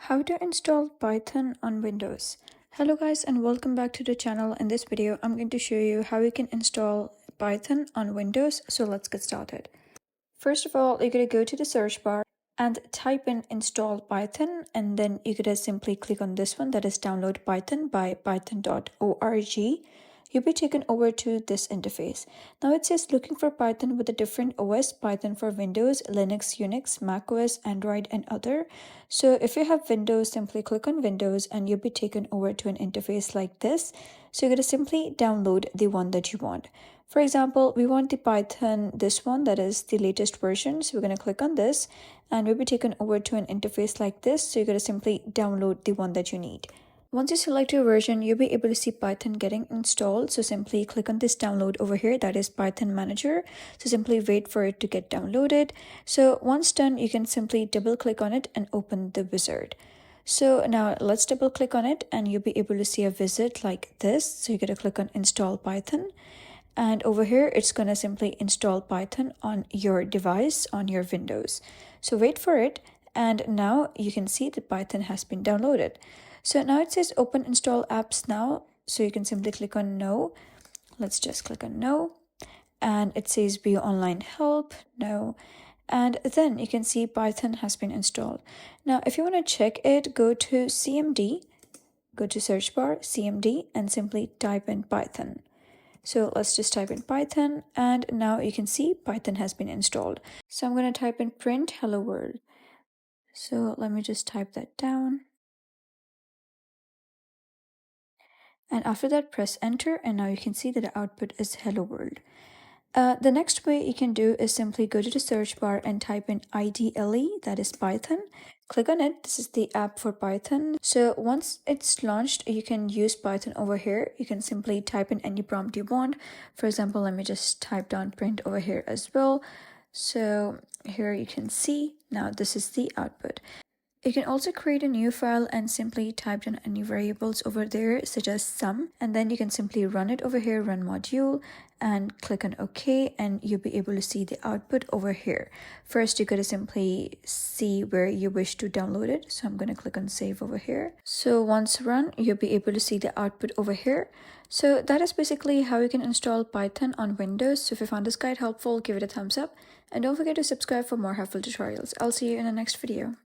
How to install Python on Windows. Hello guys and welcome back to the channel. In this video I'm going to show you how you can install Python on Windows. So let's get started. First of all, you're going to go to the search bar and type in install Python, and then you're going to simply click on this one, that is download Python by python.org. You'll be taken over to this interface. Now it says looking for Python with a different OS, Python for Windows, Linux, Unix, Mac OS, Android, and other. So if you have Windows, simply click on Windows and you'll be taken over to an interface like this. So you're going to simply download the one that you want. For example, we want the Python, this one, that is the latest version. So we're going to click on this and we'll be taken over to an interface like this. So you're going to simply download the one that you need. Once you select your version, you'll be able to see Python getting installed. So simply click on this download over here, that is Python Manager. So simply wait for it to get downloaded. So once done, you can simply double click on it and open the wizard. So now let's double click on it and you'll be able to see a wizard like this. So you're going to click on install Python. And over here, it's going to simply install Python on your device, on your Windows. So wait for it. And now you can see that Python has been downloaded. So now it says open install apps now. So you can simply click on no. Let's just click on no. And it says view online help, no. And then you can see Python has been installed. Now, if you want to check it, go to CMD, go to search bar, CMD, and simply type in Python. So let's just type in Python, and now you can see Python has been installed. So I'm going to type in print hello world. So let me just type that down. And after that, press enter, and now you can see that the output is hello world. The next way you can do is simply go to the search bar and type in IDLE, that is Python. Click on it. This is the app for Python. So once it's launched, you can use Python over here. You can simply type in any prompt you want. For example, let me just type down print over here as well. So here you can see, now this is the output. You can also create a new file and simply type in any variables over there, such as sum, and then you can simply run it over here, run module, and click on OK, and you'll be able to see the output over here. First, you gotta simply see where you wish to download it. So I'm gonna click on save over here. So once run, you'll be able to see the output over here. So that is basically how you can install Python on Windows. So if you found this guide helpful, give it a thumbs up, and don't forget to subscribe for more helpful tutorials. I'll see you in the next video.